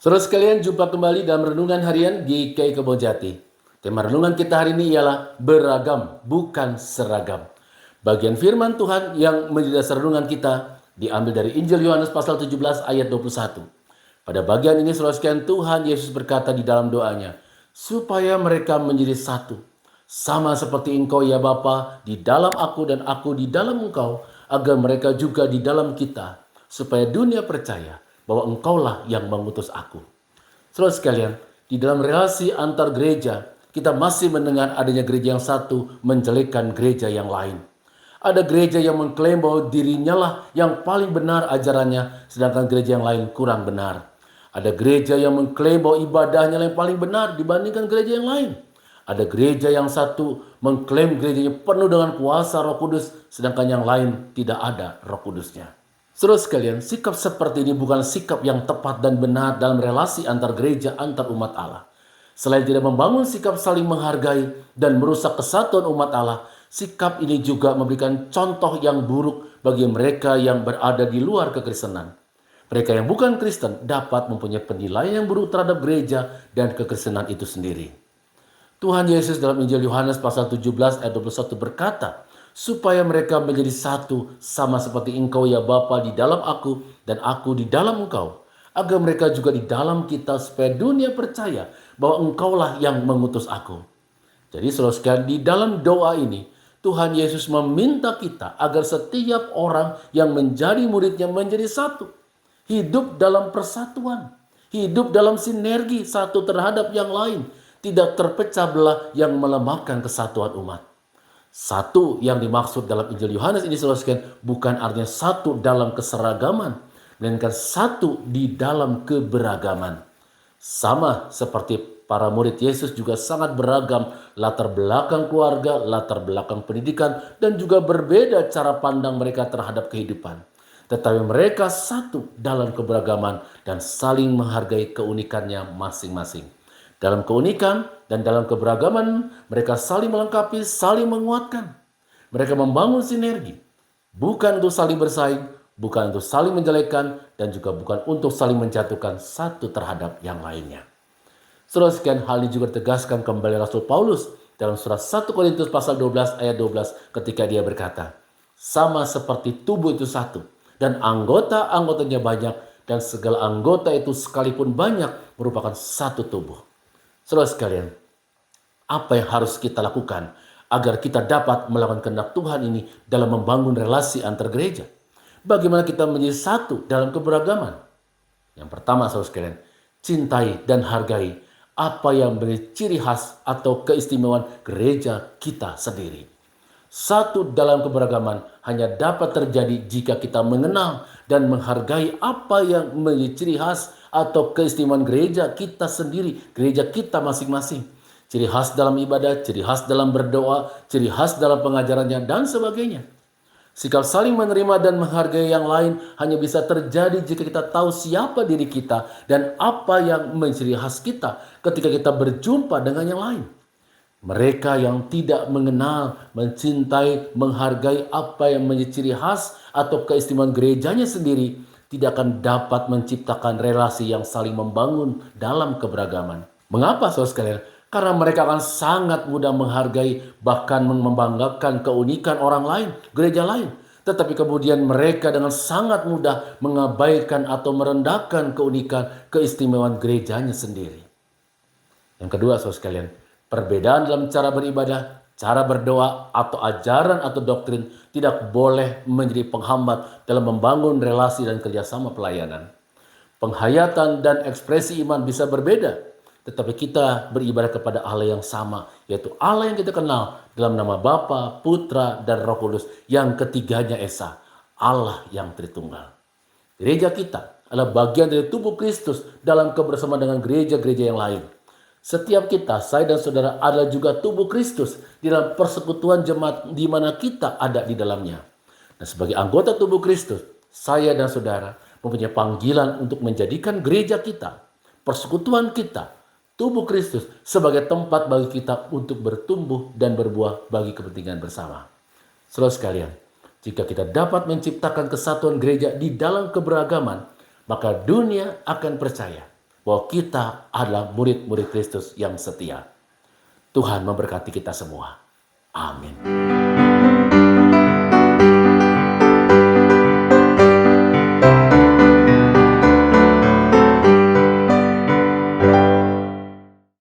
Saudara sekalian, jumpa kembali dalam Renungan Harian GKI Kebonjati. Tema renungan kita hari ini ialah beragam, bukan seragam. Bagian firman Tuhan yang menjadi dasar renungan kita diambil dari Injil Yohanes pasal 17 ayat 21. Pada bagian ini saudara sekalian, Tuhan Yesus berkata di dalam doanya, supaya mereka menjadi satu. Sama seperti Engkau ya Bapa, di dalam aku dan aku di dalam Engkau, agar mereka juga di dalam kita, supaya dunia percaya bahwa Engkaulah yang mengutus aku. Saudara sekalian, di dalam relasi antar gereja, kita masih mendengar adanya gereja yang satu menjelekkan gereja yang lain. Ada gereja yang mengklaim bahwa dirinya lah yang paling benar ajarannya, sedangkan gereja yang lain kurang benar. Ada gereja yang mengklaim bahwa ibadahnya yang paling benar dibandingkan gereja yang lain. Ada gereja yang satu mengklaim gerejanya penuh dengan kuasa Roh Kudus, sedangkan yang lain tidak ada Roh Kudusnya. Saudara sekalian, sikap seperti ini bukan sikap yang tepat dan benar dalam relasi antar gereja, antar umat Allah. Selain tidak membangun sikap saling menghargai dan merusak kesatuan umat Allah, sikap ini juga memberikan contoh yang buruk bagi mereka yang berada di luar kekristenan. Mereka yang bukan Kristen dapat mempunyai penilaian yang buruk terhadap gereja dan kekristenan itu sendiri. Tuhan Yesus dalam Injil Yohanes pasal 17 ayat 21 berkata, supaya mereka menjadi satu sama seperti Engkau ya Bapa di dalam aku dan aku di dalam Engkau, agar mereka juga di dalam kita supaya dunia percaya bahwa Engkaulah yang mengutus aku. Jadi saudara sekalian, di dalam doa ini Tuhan Yesus meminta kita agar setiap orang yang menjadi muridnya menjadi satu, hidup dalam persatuan, hidup dalam sinergi satu terhadap yang lain, tidak terpecah belah yang melemahkan kesatuan umat. Satu yang dimaksud dalam Injil Yohanes ini saudara sekalian bukan artinya satu dalam keseragaman, melainkan satu di dalam keberagaman. Sama seperti para murid Yesus juga sangat beragam latar belakang keluarga, latar belakang pendidikan, dan juga berbeda cara pandang mereka terhadap kehidupan. Tetapi mereka satu dalam keberagaman dan saling menghargai keunikannya masing-masing. Dalam keunikan dan dalam keberagaman, mereka saling melengkapi, saling menguatkan. Mereka membangun sinergi, bukan untuk saling bersaing, bukan untuk saling menjelekkan, dan juga bukan untuk saling menjatuhkan satu terhadap yang lainnya. Saudara sekalian, hal ini juga ditegaskan kembali Rasul Paulus dalam surat 1 Korintus pasal 12 ayat 12 ketika dia berkata, sama seperti tubuh itu satu, dan anggota-anggotanya banyak, dan segala anggota itu sekalipun banyak merupakan satu tubuh. Saudara sekalian, apa yang harus kita lakukan agar kita dapat melakukan kehendak Tuhan ini dalam membangun relasi antar gereja? Bagaimana kita menjadi satu dalam keberagaman? Yang pertama, saudara sekalian, cintai dan hargai apa yang menjadi ciri khas atau keistimewaan gereja kita sendiri. Satu dalam keberagaman hanya dapat terjadi jika kita mengenal dan menghargai apa yang menjadi ciri khas atau keistimewaan gereja kita sendiri, gereja kita masing-masing. Ciri khas dalam ibadah, ciri khas dalam berdoa, ciri khas dalam pengajarannya, dan sebagainya. Sikap saling menerima dan menghargai yang lain hanya bisa terjadi jika kita tahu siapa diri kita dan apa yang menjadi ciri khas kita ketika kita berjumpa dengan yang lain. Mereka yang tidak mengenal, mencintai, menghargai apa yang menjadi ciri khas atau keistimewaan gerejanya sendiri tidak akan dapat menciptakan relasi yang saling membangun dalam keberagaman. Mengapa saudara sekalian? Karena mereka akan sangat mudah menghargai bahkan membanggakan keunikan orang lain, gereja lain. Tetapi kemudian mereka dengan sangat mudah mengabaikan atau merendahkan keunikan, keistimewaan gerejanya sendiri. Yang kedua saudara sekalian, perbedaan dalam cara beribadah, cara berdoa, atau ajaran atau doktrin tidak boleh menjadi penghambat dalam membangun relasi dan kerjasama pelayanan. Penghayatan dan ekspresi iman bisa berbeda, tetapi kita beribadah kepada Allah yang sama, yaitu Allah yang kita kenal dalam nama Bapa, Putra, dan Roh Kudus, yang ketiganya Esa, Allah yang Tritunggal. Gereja kita adalah bagian dari tubuh Kristus dalam kebersamaan dengan gereja-gereja yang lain. Setiap kita, saya dan saudara, adalah juga tubuh Kristus di dalam persekutuan jemaat di mana kita ada di dalamnya. Dan sebagai anggota tubuh Kristus, saya dan saudara mempunyai panggilan untuk menjadikan gereja kita, persekutuan kita, tubuh Kristus sebagai tempat bagi kita untuk bertumbuh dan berbuah bagi kepentingan bersama. Saudara sekalian, jika kita dapat menciptakan kesatuan gereja di dalam keberagaman, maka dunia akan percaya bahwa kita adalah murid-murid Kristus yang setia. Tuhan memberkati kita semua. Amin.